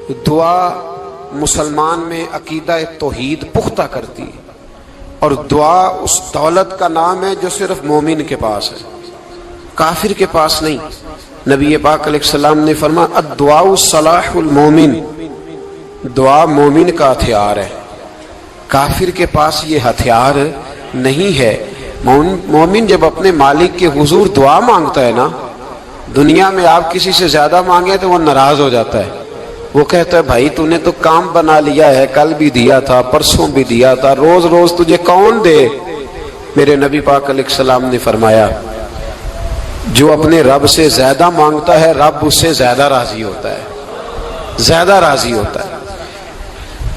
دعا مسلمان میں عقیدہ توحید پختہ کرتی ہے، اور دعا اس دولت کا نام ہے جو صرف مومن کے پاس ہے، کافر کے پاس نہیں۔ نبی پاک علیہ السلام نے فرمایا الدعاء صلاح المومن، دعا مومن کا ہتھیار ہے، کافر کے پاس یہ ہتھیار نہیں ہے۔ مومن جب اپنے مالک کے حضور دعا مانگتا ہے نا، دنیا میں آپ کسی سے زیادہ مانگے تو وہ ناراض ہو جاتا ہے، وہ کہتا ہے بھائی تو نے تو کام بنا لیا ہے، کل بھی دیا تھا، پرسوں بھی دیا تھا، روز روز تجھے کون دے؟ میرے نبی پاک علیہ السلام نے فرمایا جو اپنے رب سے زیادہ مانگتا ہے رب اس سے زیادہ راضی ہوتا ہے، زیادہ راضی ہوتا ہے۔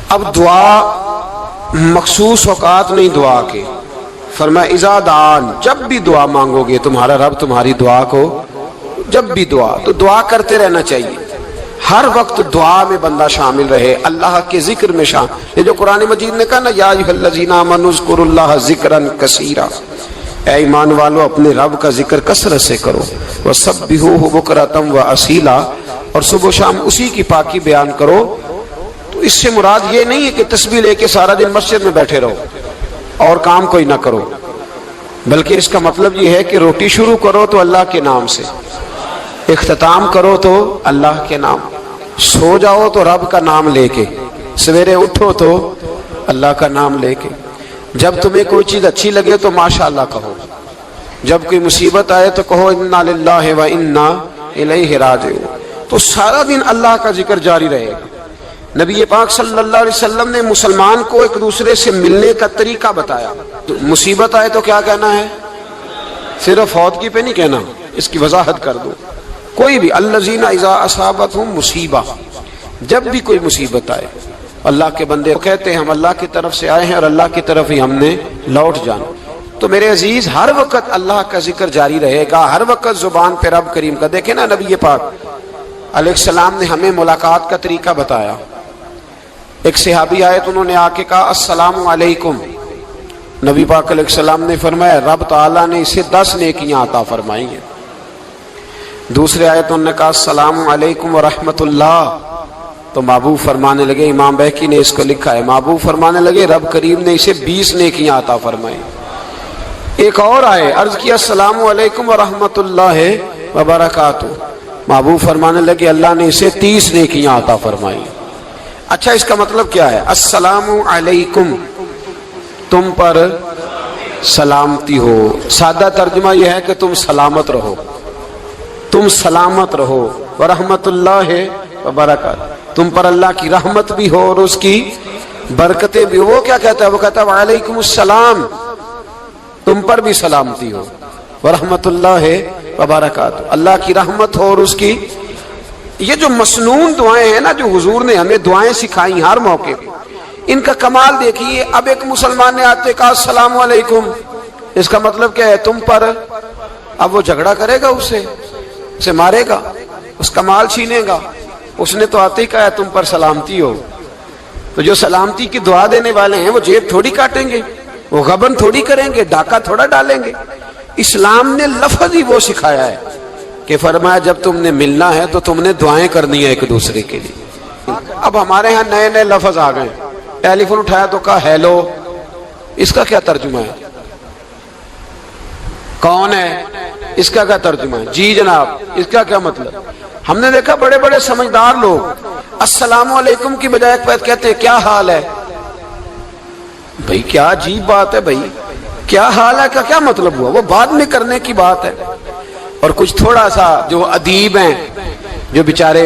اب دعا مخصوص اوقات نہیں دعا کے، فرمایا اذا دعان، جب بھی دعا مانگو گے تمہارا رب تمہاری دعا کو، جب بھی دعا تو دعا کرتے رہنا چاہیے، ہر وقت دعا میں بندہ شامل رہے، اللہ کے ذکر میں شامل۔ یہ جو قرآن مجید نے کہا نا یا ایھا الذین آمنوا اذکروا اللہ ذکرا کثیرا، اے ایمان والو اپنے رب کا ذکر کثرت سے کرو، وسبحوہ بکرۃ واصیلا، اور صبح و شام اسی کی پاکی بیان کرو۔ تو اس سے مراد یہ نہیں ہے کہ تسبیح لے کے سارا دن مسجد میں بیٹھے رہو اور کام کوئی نہ کرو، بلکہ اس کا مطلب یہ ہے کہ روٹی شروع کرو تو اللہ کے نام سے، اختتام کرو تو اللہ کے نام، سو جاؤ تو رب کا نام لے کے، سویرے اٹھو تو اللہ کا نام لے کے، جب تمہیں کوئی چیز اچھی لگے تو ماشاءاللہ کہو، جب کوئی مصیبت آئے تو کہو انا للہ و انا الیہ راجعون۔ تو سارا دن اللہ کا ذکر جاری رہے گا۔ نبی پاک صلی اللہ علیہ وسلم نے مسلمان کو ایک دوسرے سے ملنے کا طریقہ بتایا۔ مصیبت آئے تو کیا کہنا ہے؟ صرف فوتگی پہ نہیں کہنا، اس کی وضاحت کر دو۔ کوئی بھی الذین اذا اصابتہم مصیبہ، جب بھی کوئی مصیبت آئے اللہ کے بندے کہتے ہیں ہم اللہ کی طرف سے آئے ہیں اور اللہ کی طرف ہی ہم نے لوٹ جانا۔ تو میرے عزیز ہر وقت اللہ کا ذکر جاری رہے گا، ہر وقت زبان پہ رب کریم کا۔ دیکھیں نا نبی پاک علیہ السلام نے ہمیں ملاقات کا طریقہ بتایا۔ ایک صحابی آئے تو انہوں نے آ کے کہا السلام علیکم، نبی پاک علیہ السلام نے فرمایا رب تعالیٰ نے اسے 10 نیکیاں عطا فرمائی ہیں۔ دوسرے آئے تو انہوں نے کہا السلام علیکم ورحمۃ اللہ، تو محبوب فرمانے لگے، امام بہقی نے اس کو لکھا ہے، محبوب فرمانے لگے رب کریم نے اسے 20 نیکیاں عطا فرمائی۔ ایک اور آئے، عرض کیا السلام علیکم ورحمۃ اللہ وبرکاتہ، محبوب فرمانے لگے اللہ نے اسے 30 نیکیاں عطا فرمائی۔ اچھا اس کا مطلب کیا ہے؟ السلام علیکم، تم پر سلامتی ہو، سادہ ترجمہ یہ ہے کہ تم سلامت رہو، تم سلامت رہو، ورحمۃ اللہ وبرکاتہ، تم پر اللہ کی رحمت بھی ہو اور اس کی برکتیں بھی ہو۔ وہ کیا کہتا ہے؟ وہ کہتا ہے وعلیکم السلام، تم پر بھی سلامتی ہو، ورحمۃ اللہ وبرکاتہ، اللہ کی رحمت ہو اور اس کی۔ یہ جو مسنون دعائیں ہیں نا جو حضور نے ہمیں دعائیں سکھائی ہر موقع پہ، ان کا کمال دیکھیے۔ اب ایک مسلمان نے آتے کہا السلام علیکم، اس کا مطلب کیا ہے؟ تم پر۔ اب وہ جھگڑا کرے گا، اسے مارے گا، اس کا مال چھینے گا؟ اس نے تو آتے ہی کہا ہے تم پر سلامتی ہو۔ تو جو سلامتی کی دعا دینے والے ہیں وہ جیب تھوڑی کاٹیں گے، وہ غبن تھوڑی کریں گے، ڈاکہ تھوڑا ڈالیں گے۔ اسلام نے لفظ ہی وہ سکھایا ہے کہ فرمایا جب تم نے ملنا ہے تو تم نے دعائیں کرنی ہے ایک دوسرے کے لیے۔ اب ہمارے ہاں نئے نئے لفظ آ گئے، ٹیلی فون اٹھایا تو کہا ہیلو، اس کا کیا ترجمہ ہے؟ کون ہے، اس کا کیا ترجمہ ہے؟ جی جناب، اس کا کیا مطلب؟ ہم نے دیکھا بڑے بڑے سمجھدار لوگ السلام علیکم کی بجائے کہتے ہیں کیا حال ہے۔ بھائی کیا عجیب بات ہے، بھائی کیا حال ہے کا کیا مطلب ہوا؟ وہ بعد میں کرنے کی بات ہے۔ اور کچھ تھوڑا سا جو ادیب ہیں، جو بیچارے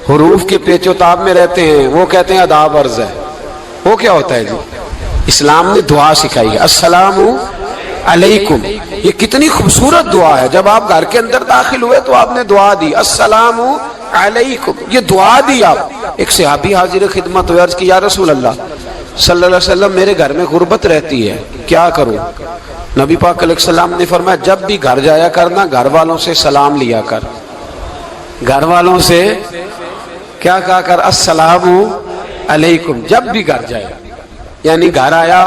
حروف کے پیچ و تاب میں رہتے ہیں، وہ کہتے ہیں آداب عرض ہے۔ وہ کیا ہوتا ہے جی؟ اسلام نے دعا سکھائی ہے السلام علیکم، یہ کتنی خوبصورت دعا ہے۔ جب آپ گھر کے اندر داخل ہوئے تو آپ نے دعا دی السلام علیکم، یہ دعا دی آپ۔ ایک صحابی حاضر خدمت ہوئے، عرض کی یا رسول اللہ صلی اللہ علیہ وسلم میرے گھر میں غربت رہتی ہے، کیا کروں؟ نبی پاک علیہ السلام نے فرمایا جب بھی گھر جایا کرنا گھر والوں سے سلام لیا کر، گھر والوں سے کیا کہا کر؟ السلام علیکم، جب بھی گھر جائے۔ یعنی گھر آیا،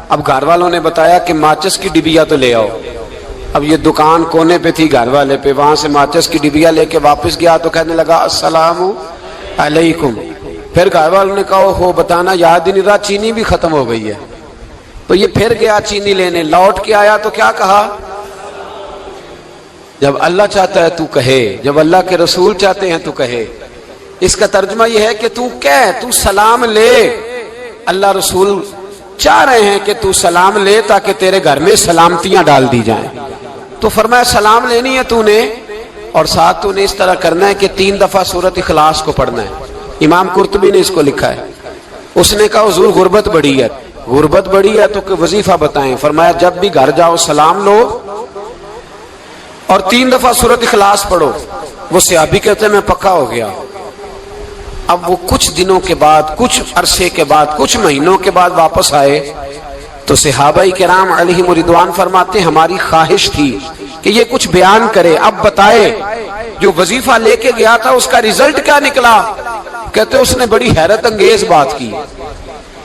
اب گھر والوں نے بتایا کہ ماچس کی ڈبیا تو لے آؤ۔ اب یہ دکان کونے پہ تھی گھر والے پہ، وہاں سے ماچس کی ڈبیا لے کے واپس گیا تو کہنے لگا السلام علیکم. پھر گھر والوں نے کہا ہو بتانا یاد ہی نہیں رہا, چینی بھی ختم ہو گئی ہے. تو یہ پھر گیا چینی لینے, لوٹ کے آیا تو کیا کہا؟ جب اللہ چاہتا ہے تو کہے, جب اللہ کے رسول چاہتے ہیں تو کہے. اس کا ترجمہ یہ ہے کہ تو کہہ, تو سلام لے. اللہ رسول چاہ رہے ہیں کہ تو سلام لے تاکہ تیرے گھر میں سلامتیاں ڈال دی جائیں. تو فرمایا سلام لینی ہے تو نے, اور ساتھ تو نے اس طرح کرنا ہے کہ 3 دفعہ سورۃ اخلاص کو پڑھنا ہے. امام قرطبی نے اس کو لکھا ہے. اس نے کہا حضور غربت بڑی ہے. غربت بڑی ہے تو کہ وظیفہ بتائیں. فرمایا جب بھی گھر جاؤ سلام لو اور 3 دفعہ سورۃ اخلاص پڑھو. وہ صحابی کہتے ہیں میں پکا ہو گیا. اب وہ کچھ دنوں کے بعد, کچھ عرصے کے بعد, کچھ مہینوں کے بعد واپس آئے تو صحابہ کرام علیہم رضوان فرماتے ہیں ہماری خواہش تھی کہ یہ کچھ بیان کرے, اب بتائے جو وظیفہ لے کے گیا تھا اس کا رزلٹ کیا نکلا. کہتے اس نے بڑی حیرت انگیز بات کی,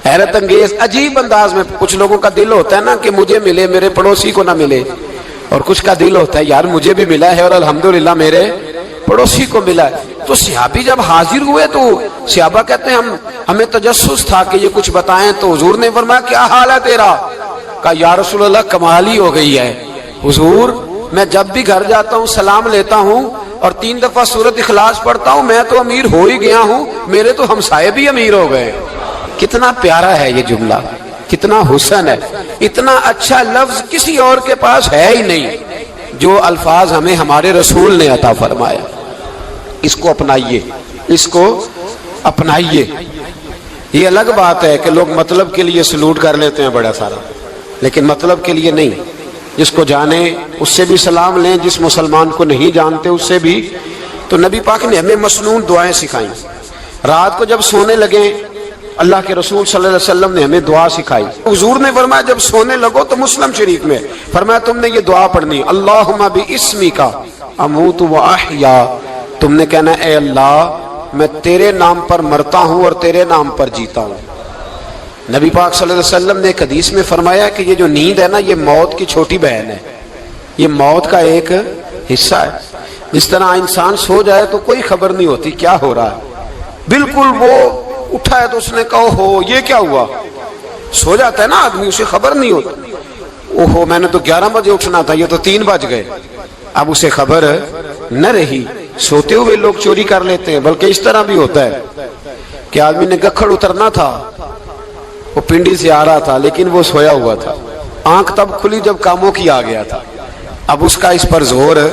حیرت انگیز عجیب انداز میں. کچھ لوگوں کا دل ہوتا ہے نا کہ مجھے ملے میرے پڑوسی کو نہ ملے, اور کچھ کا دل ہوتا ہے یار مجھے بھی ملا ہے اور الحمدللہ میرے پڑوسی کو ملا ہے. تو صحابی جب حاضر ہوئے تو صحابہ کہتے ہیں ہمیں تجسس تھا کہ یہ کچھ بتائیں. تو حضور نے فرمایا کیا حال ہے تیرا؟ کہا یا رسول اللہ کمال ہی ہو گئی ہے حضور, میں جب بھی گھر جاتا ہوں سلام لیتا ہوں اور 3 دفعہ سورۃ اخلاص پڑھتا ہوں. میں تو امیر ہو ہی گیا ہوں, میرے تو ہمسائے بھی امیر ہو گئے. کتنا پیارا ہے یہ جملہ, کتنا حسن ہے. اتنا اچھا لفظ کسی اور کے پاس ہے ہی نہیں جو الفاظ ہمیں ہمارے رسول نے عطا فرمایا. اس کو اپنائیے, اس کو اپنائیے. یہ الگ بات ہے کہ لوگ مطلب کے لیے سلوٹ کر لیتے ہیں بڑا سارا, لیکن مطلب کے لیے نہیں. جس کو جانے اس سے بھی سلام لیں, جس مسلمان کو نہیں جانتے اس سے بھی. تو نبی پاک نے ہمیں مسنون دعائیں سکھائیں. رات کو جب سونے لگیں اللہ کے رسول صلی اللہ علیہ وسلم نے ہمیں دعا سکھائی. حضور نے فرمایا جب سونے لگو تو مسلم شریف میں فرمایا تم نے یہ دعا پڑھنی, اللہم باسمک اموت و احیا. تم نے کہنا اے اللہ میں تیرے نام پر مرتا ہوں اور تیرے نام پر جیتا ہوں. نبی پاک صلی اللہ علیہ وسلم نے ایک حدیث میں فرمایا کہ یہ جو نیند ہے نا یہ موت کی چھوٹی بہن ہے, یہ موت کا ایک حصہ ہے. جس طرح انسان سو جائے تو کوئی خبر نہیں ہوتی کیا ہو رہا ہے, بالکل وہ اٹھا ہے تو اس نے کہا ہو یہ کیا ہوا. سو جاتا ہے نا آدمی, اسے خبر نہیں ہوتی. اوہو میں نے تو 11 بجے اٹھنا تھا, یہ تو 3 بج گئے. اب اسے خبر نہ رہی. سوتے ہوئے لوگ چوری کر لیتے ہیں, بلکہ اس طرح بھی ہوتا ہے کہ آدمی نے گکھڑ اترنا تھا, وہ پنڈی سے آ رہا تھا لیکن وہ سویا ہوا تھا. آنکھ تب کھلی جب کاموں کی آ گیا تھا. اب اس کا اس پر زور ہے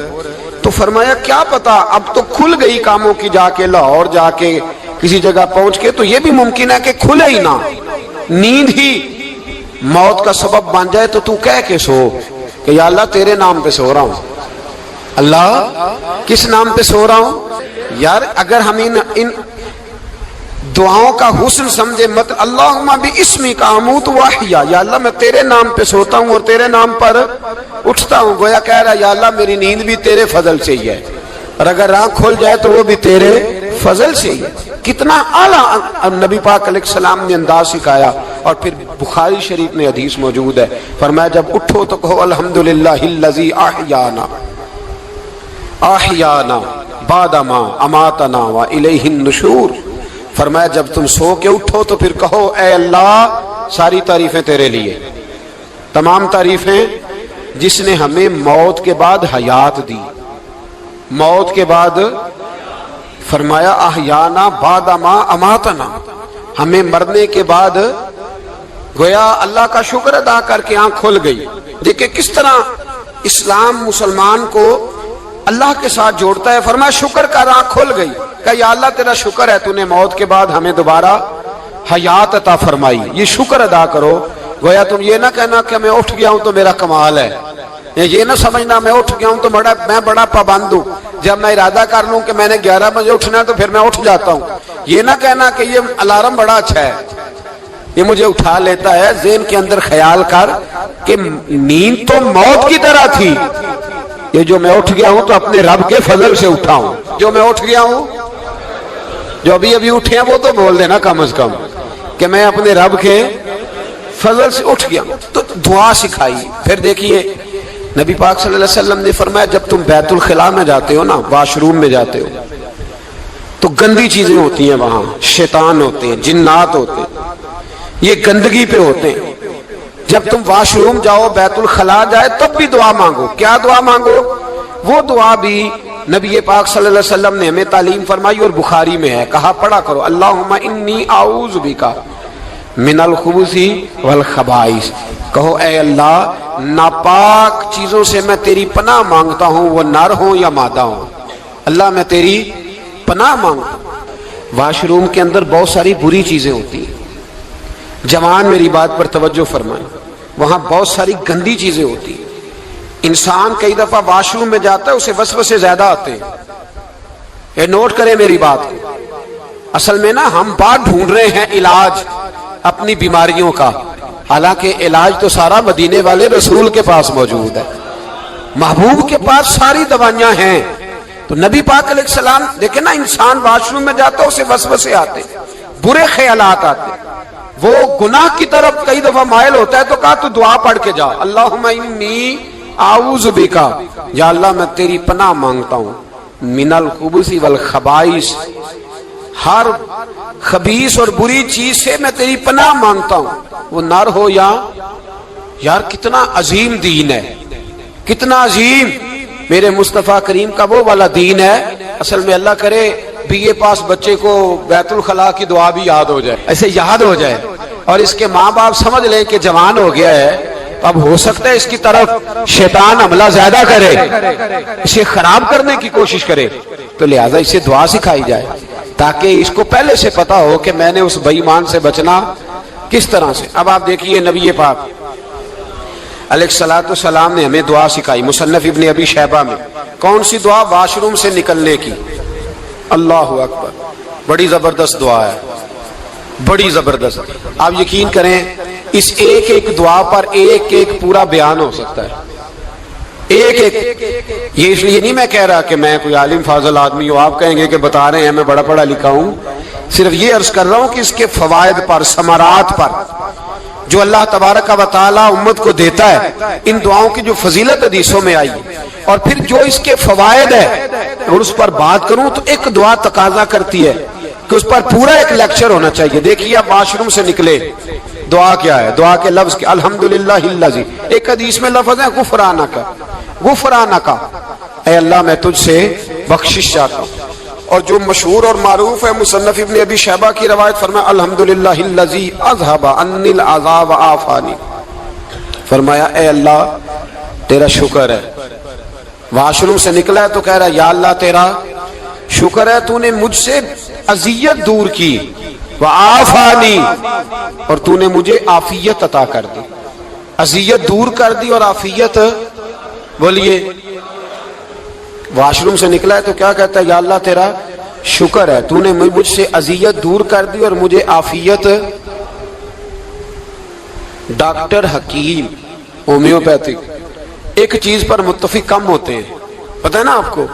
تو فرمایا کیا پتا اب تو کھل گئی کاموں کی, جا کے لاہور جا کے کسی جگہ پہنچ کے. تو یہ بھی ممکن ہے کہ کھلے ہی نہ, نیند ہی موت کا سبب بن جائے. تو کہہ کے سو کہ یا اللہ تیرے نام پہ سو رہا ہوں. اللہ کس نام پہ سو رہا ہوں یار. اگر ہم ان دعاؤں کا حسن سمجھے, مت اللہم باسمک اموت و احیا, یا اللہ میں تیرے نام پہ سوتا ہوں اور تیرے نام پر اٹھتا ہوں. گویا کہہ رہا یا اللہ میری نیند بھی تیرے فضل سے ہی ہے, اور اگر آنکھ کھل جائے تو وہ بھی تیرے فضل سے ہی ہے. کتنا اعلیٰ نبی پاک علیہ السلام نے انداز سکھایا. اور پھر بخاری شریف میں حدیث موجود ہے, فرمایا جب اٹھو تو کہو الحمدللہ الذی احیانا احیانا بعد ما اماتنا والیہ النشور. فرمایا جب تم سو کے اٹھو تو پھر کہو اے اللہ ساری تعریفیں تیرے لیے, تمام تعریفیں جس نے ہمیں موت کے بعد حیات دی, موت کے بعد. فرمایا احیانا بعد ما اماتنا, ہمیں مرنے کے بعد گویا اللہ کا شکر ادا کر کے آنکھ کھل گئی. دیکھیں کس طرح اسلام مسلمان کو اللہ کے ساتھ جوڑتا ہے. فرمایا شکر کر, آنکھ کھل گئی. کہ یا اللہ تیرا شکر ہے تو نے موت کے بعد ہمیں دوبارہ حیات عطا فرمائی, یہ شکر ادا کرو. گویا تم یہ نہ کہنا کہ میں اٹھ گیا ہوں تو میرا کمال ہے, یہ نہ سمجھنا میں اٹھ گیا ہوں تو میں بڑا پابند ہوں, جب میں ارادہ کر لوں کہ میں نے 11 بجے اٹھنا ہے تو پھر میں اٹھ جاتا ہوں. یہ نہ کہنا کہ یہ الارم بڑا اچھا ہے, یہ مجھے اٹھا لیتا ہے. ذہن کے اندر خیال کر کہ نیند تو موت کی طرح تھی, یہ جو میں اٹھ گیا ہوں تو اپنے رب کے فضل سے اٹھا ہوں. جو میں اٹھ گیا ہوں, جو ابھی اٹھے ہیں وہ تو بول دینا کم از کم کہ میں اپنے رب کے فضل سے اٹھ گیا. تو دعا سکھائی. پھر دیکھیے نبی پاک صلی اللہ علیہ وسلم نے فرمایا جب تم بیت الخلاء میں جاتے ہو نا, واش روم میں جاتے ہو, تو گندی چیزیں ہوتی ہیں وہاں، شیطان ہوتے ہیں، جنات ہوتے ہیں، یہ گندگی پہ ہوتے ہیں۔ جب تم واش روم جاؤ، بیت الخلا جائے، تب بھی دعا مانگو۔ کیا دعا مانگو؟ وہ دعا بھی نبی پاک صلی اللہ علیہ وسلم نے ہمیں تعلیم فرمائی اور بخاری میں ہے، کہا پڑھا کرو، اللہم انی اعوذ بک من الخبث والخبائث۔ کہو اے اللہ، ناپاک چیزوں سے میں تیری پناہ مانگتا ہوں، وہ نر ہوں یا مادہ ہوں۔ اللہ میں تیری پناہ مانگتا ہوں۔ واش روم کے اندر بہت ساری بری چیزیں ہوتی ہیں، جوان میری بات پر توجہ فرمائیں، وہاں بہت ساری گندی چیزیں ہوتی ہیں۔ انسان کئی دفعہ واش روم میں جاتا ہے، اسے وسوسے زیادہ آتے ہیں، یہ نوٹ کریں میری بات کو۔ اصل میں نا ہم بات ڈھونڈ رہے ہیں علاج اپنی بیماریوں کا، حالانکہ علاج تو سارا مدینے والے رسول کے پاس موجود ہے، محبوب کے پاس ساری دوائیاں ہیں۔ تو نبی پاک علیہ السلام دیکھیں نا، انسان واش روم میں جاتا ہے، اسے وسوسے آتے، برے خیالات آتے، وہ گناہ کی طرف کئی دفعہ مائل ہوتا ہے، تو کہا تو دعا پڑھ کے جا، اللہم انی اعوذ بکا، یا اللہ میں تیری پناہ مانگتا ہوں، من الخبث والخبائث، ہر خبیث اور بری چیز سے میں تیری پناہ مانگتا ہوں، وہ نر ہو یا یار۔ کتنا عظیم دین ہے، کتنا عظیم میرے مصطفیٰ کریم کا وہ والا دین ہے۔ اصل میں اللہ کرے بی اے پاس بچے کو بیت الخلا کی دعا بھی یاد ہو جائے، ایسے یاد ہو جائے، اور اس کے ماں باپ سمجھ لیں کہ جوان ہو گیا ہے، اب ہو سکتا ہے اس کی طرف شیطان حملہ زیادہ کرے، اسے خراب کرنے کی کوشش کرے، تو لہذا اسے دعا سکھائی جائے تاکہ اس کو پہلے سے پتا ہو کہ میں نے اس بے ایمان سے بچنا کس طرح سے۔ اب آپ دیکھیے نبی پاک علیہ الصلوۃ والسلام نے ہمیں دعا سکھائی، مصنف ابن ابی شیبہ میں۔ کون سی دعا؟ واش روم سے نکلنے کی۔ اللہ اکبر، بڑی زبردست دعا ہے، بڑی زبردست۔ آپ یقین کریں اس ایک ایک دعا پر ایک ایک پورا بیان ہو سکتا ہے، ایک ایک۔ یہ اس لیے نہیں میں کہہ رہا کہ میں کوئی عالم فاضل آدمی ہوں، آپ کہیں گے کہ بتا رہے ہیں میں بڑا پڑھا لکھا ہوں، صرف یہ عرض کر رہا ہوں کہ اس کے فوائد پر، ثمرات پر جو اللہ تبارک و تعالی امت کو دیتا ہے، ان دعاؤں کی جو فضیلت حدیثوں میں آئی ہے، اور پھر جو اس کے فوائد ہے، اور اس پر بات کروں تو ایک دعا تقاضا کرتی ہے کہ اس پر پورا ایک لیکچر ہونا چاہیے۔ دیکھیے آپ واش روم سے نکلے، دعا کیا ہے؟ دعا کے لفظ کے الحمدللہ الذی، ایک حدیث میں لفظ ہے غفرانک، غفرانک، اے اللہ میں تجھ سے بخشش چاہتا ہوں۔ اور جو مشہور اور معروف ہے، مصنف ابن ابی شیبہ کی روایت، فرمایا الحمدللہ الذی اذھب عنی العذاب وعافانی، فرمایا اے اللہ تیرا شکر ہے۔ واش روم سے نکلا ہے تو کہہ رہا ہے یا اللہ تیرا شکر ہے، تو نے مجھ سے اذیت دور کی، وعافانی، اور تو نے مجھے عافیت عطا کر دی، اذیت دور کر دی اور عافیت۔ بولیے، واش روم سے نکلا ہے تو کیا کہتا ہے؟ یا اللہ تیرا شکر ہے، تو نے مجھ سے اذیت دور کر دی اور مجھے عافیت۔ ڈاکٹر، حکیم، ہومیوپیتھک ایک چیز پر متفق کم ہوتے ہیں، پتہ ہے نا آپ کو،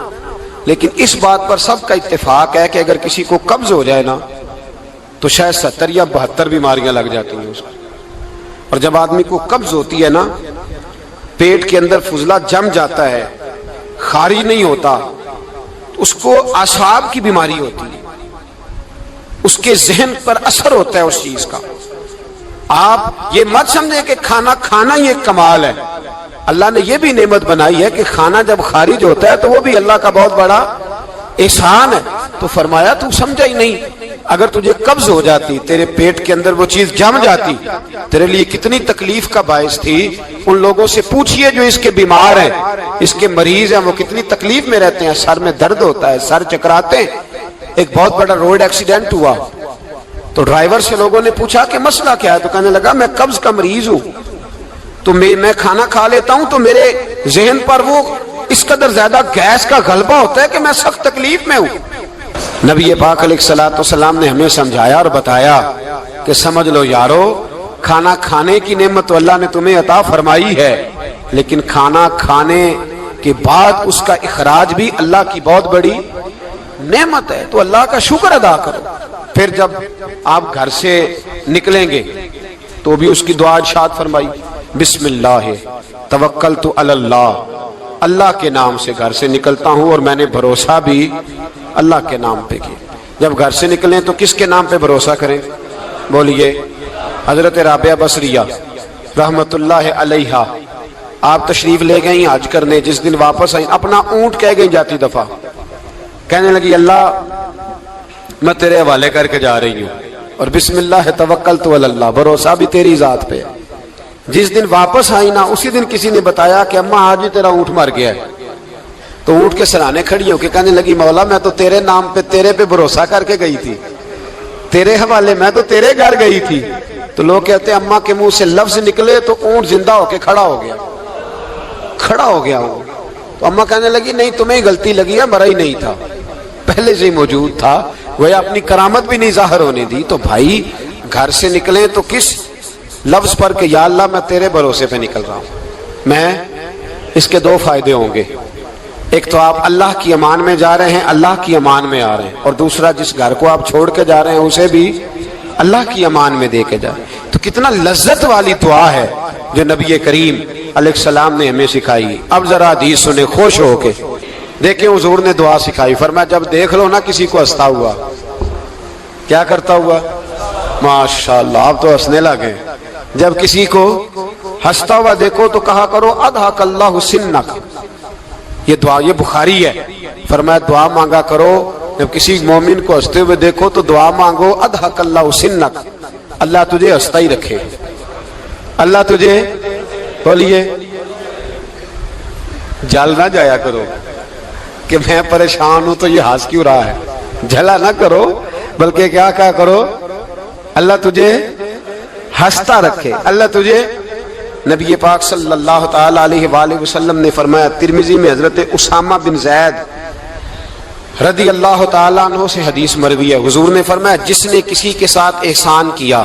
لیکن اس بات پر سب کا اتفاق ہے کہ اگر کسی کو قبض ہو جائے نا تو شاید 70 یا 72 بیماریاں لگ جاتی ہیں اس کو۔ اور جب آدمی کو قبض ہوتی ہے نا، پیٹ کے اندر فضلہ جم جاتا ہے، خارج نہیں ہوتا، اس کو اعصاب کی بیماری ہوتی ہے، اس کے ذہن پر اثر ہوتا ہے اس چیز کا۔ آپ یہ مت سمجھیں کہ کھانا کھانا ہی ایک کمال ہے، اللہ نے یہ بھی نعمت بنائی ہے کہ کھانا جب خارج ہوتا ہے تو وہ بھی اللہ کا بہت بڑا احسان ہے۔ تو فرمایا تو سمجھا ہی نہیں، اگر تجھے قبض ہو جاتی، تیرے پیٹ کے اندر وہ چیز جم جاتی، تیرے لیے کتنی تکلیف کا باعث تھی۔ ان لوگوں سے پوچھئے جو اس کے بیمار ہیں، اس کے مریض ہیں، وہ کتنی تکلیف میں رہتے ہیں، سر میں درد ہوتا ہے، سر چکراتے ہیں۔ ایک بہت بڑا روڈ ایکسیڈنٹ ہوا تو ڈرائیور سے لوگوں نے پوچھا کہ مسئلہ کیا ہے، تو کہنے لگا میں قبض کا مریض ہوں، تو میں کھانا کھا لیتا ہوں تو میرے ذہن پر وہ اس قدر زیادہ گیس کا غلبہ ہوتا ہے کہ میں سخت تکلیف میں ہوں۔ نبی پاک علیہ الصلوۃ والسلام نے ہمیں سمجھایا اور بتایا کہ سمجھ لو یارو، کھانا کھانے کی نعمت تو اللہ نے تمہیں عطا فرمائی ہے، لیکن کھانا کھانے کے بعد اس کا اخراج بھی اللہ کی بہت بڑی نعمت ہے، تو اللہ کا شکر ادا کرو۔ پھر جب آپ گھر سے نکلیں گے تو بھی اس کی دعا ارشاد فرمائی، بسم اللہ توکلت علی اللہ، اللہ کے نام سے گھر سے نکلتا ہوں اور میں نے بھروسہ بھی اللہ کے نام پہ کیا۔ جب گھر سے نکلیں تو کس کے نام پہ بھروسہ کریں؟ بولیے۔ حضرت رابعہ بصریہ رحمت اللہ علیہا، آپ تشریف لے گئیں حج کرنے، جس دن واپس آئیں اپنا اونٹ کہہ گئی جاتی دفعہ، کہنے لگی اللہ میں تیرے حوالے کر کے جا رہی ہوں، اور بسم اللہ توکلت علی اللہ، بھروسہ بھی تیری ذات پہ ہے۔ جس دن واپس آئی نا اسی دن کسی نے بتایا کہ اماں آج ہی تیرا اونٹ مر گیا ہے، تو اونٹ کے سرانے کھڑی ہو کے کہنے لگی مولا میں تو تیرے نام پہ تیرے پہ بھروسہ کر کے گئی تھی، تیرے حوالے، میں تو تیرے گھر گئی تھی۔ تو لوگ کہتے ہیں اماں کے منہ سے لفظ نکلے تو اونٹ زندہ ہو کے کھڑا ہو گیا، کھڑا ہو گیا وہ۔ تو اماں کہنے لگی نہیں تمہیں ہی غلطی لگی ہے، مرا ہی نہیں تھا، پہلے سے ہی موجود تھا، وہ اپنی کرامت بھی نہیں ظاہر ہونے دی۔ تو بھائی گھر سے نکلیں تو کس لفظ پر کہ یا اللہ میں تیرے بھروسے پہ نکل رہا ہوں، میں اس کے دو فائدے ہوں گے، ایک تو آپ اللہ کی امان میں جا رہے ہیں، اللہ کی امان میں آ رہے ہیں، اور دوسرا جس گھر کو آپ چھوڑ کے جا رہے ہیں اسے بھی اللہ کی امان میں دے کے جائیں۔ تو کتنا لذت والی دعا ہے جو نبی کریم علیہ السلام نے ہمیں سکھائی۔ اب ذرا حدیث سنیں خوش ہو کے، دیکھیں حضور نے دعا سکھائی، فرمایا جب دیکھ لو نا کسی کو ہنستا ہوا، کیا کرتا ہوا؟ ماشاءاللہ آپ تو ہنسنے لگے۔ جب کسی کو ہنستا ہوا دیکھو تو کہا کرو اضحک اللہ سنک، یہ دعا یہ بخاری ہے، فرمایا دعا مانگا کرو جب کسی مومن کو ہنستے ہوئے دیکھو تو دعا مانگو اضحک اللہ سنک، اللہ تجھے ہنستا ہی رکھے، اللہ تجھے، بولیے، جل نہ جایا کرو کہ میں پریشان ہوں تو یہ ہنس کیوں رہا ہے، جھلا نہ کرو، بلکہ کیا کہا کرو اللہ تجھے ہنستا رکھے، اللہ تجھے۔ نبی پاک صلی اللہ تعالی علیہ وآلہ وسلم نے فرمایا، ترمذی میں حضرت اسامہ بن زید رضی اللہ تعالیٰ عنہ سے حدیث مروی ہے، حضور نے فرمایا جس نے کسی کے ساتھ احسان کیا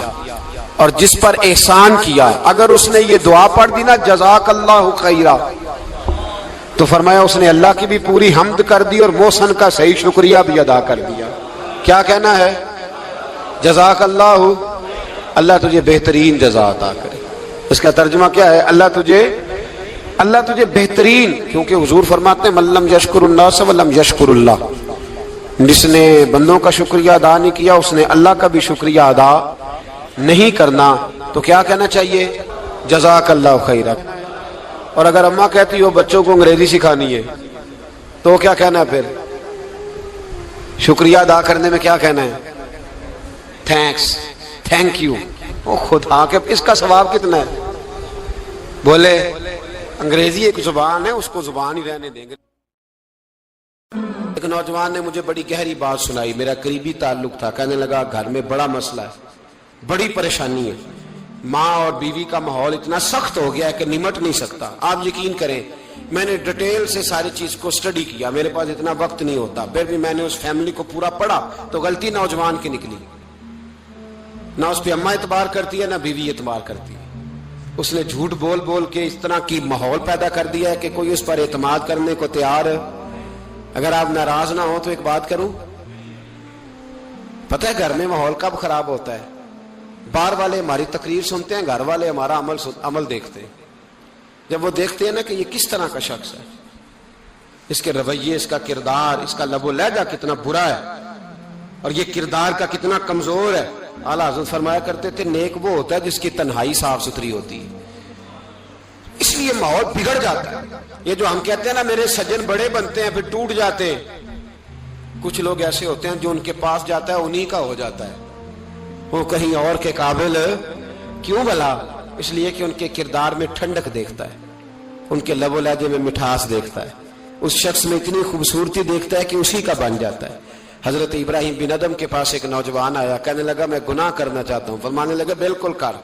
اور جس پر احسان کیا، اگر اس نے یہ دعا پڑھ دی نا جزاک اللہ خیرا، تو فرمایا اس نے اللہ کی بھی پوری حمد کر دی اور محسن کا صحیح شکریہ بھی ادا کر دیا۔ کیا کہنا ہے؟ جزاک اللہ، اللہ تجھے بہترین جزا عطا کرے۔ اس کا ترجمہ کیا ہے؟ اللہ تجھے بہترین، کیونکہ حضور فرماتے ہیں من لم یشکر الناس ولم یشکر اللہ، جس نے بندوں کا شکریہ ادا نہیں کیا اس نے اللہ کا بھی شکریہ ادا نہیں کرنا۔ تو کیا کہنا چاہیے؟ جزاک اللہ خیرا۔ اور اگر اماں کہتی ہو بچوں کو انگریزی سکھانی ہے تو کیا کہنا ہے پھر؟ شکریہ ادا کرنے میں کیا کہنا ہے؟ Thanks, thank you. او خدا کے اس کا ثواب کتنا ہے؟ بولے انگریزی ایک زبان ہے، اس کو زبان ہی رہنے دیں گے۔ ایک نوجوان نے مجھے بڑی گہری بات سنائی، میرا قریبی تعلق تھا، کہنے لگا گھر میں بڑا مسئلہ ہے، بڑی پریشانی ہے، ماں اور بیوی کا ماحول اتنا سخت ہو گیا ہے کہ نمٹ نہیں سکتا۔ آپ یقین کریں میں نے ڈیٹیل سے ساری چیز کو سٹڈی کیا، میرے پاس اتنا وقت نہیں ہوتا، پھر بھی میں نے اس فیملی کو پورا پڑھا تو غلطی نوجوان کی نکلی، نہ اس پہ اماں اعتبار کرتی ہے نہ بیوی اعتبار کرتی ہے۔ اس نے جھوٹ بول بول کے اس طرح کی ماحول پیدا کر دیا ہے کہ کوئی اس پر اعتماد کرنے کو تیار ہے۔ اگر آپ ناراض نہ ہو تو ایک بات کروں، پتہ ہے گھر میں ماحول کب خراب ہوتا ہے؟ باہر والے ہماری تقریر سنتے ہیں، گھر والے ہمارا عمل دیکھتے ہیں۔ جب وہ دیکھتے ہیں نا کہ یہ کس طرح کا شخص ہے، اس کے رویے، اس کا کردار، اس کا لب و لہجہ کتنا برا ہے اور یہ کردار کا کتنا کمزور ہے۔ اعلیٰ حضرت فرمایا کرتے تھے نیک وہ ہوتا ہے جس کی تنہائی صاف ستھری ہوتی ہے، اس لیے ماحول بگڑ جاتا ہے۔ یہ جو ہم کہتے ہیں نا میرے سجن بڑے بنتے ہیں پھر ٹوٹ جاتے ہیں، کچھ لوگ ایسے ہوتے ہیں جو ان کے پاس جاتا ہے انہی کا ہو جاتا ہے، وہ کہیں اور کے قابل کیوں بھلا؟ اس لیے کہ ان کے کردار میں ٹھنڈک دیکھتا ہے، ان کے لب و لہجے میں مٹھاس دیکھتا ہے، اس شخص میں اتنی خوبصورتی دیکھتا ہے کہ اسی کا بن جاتا ہے۔ حضرت ابراہیم بن ادم کے پاس ایک نوجوان آیا، کہنے لگا میں گناہ کرنا چاہتا ہوں، فرمانے لگا بالکل کر،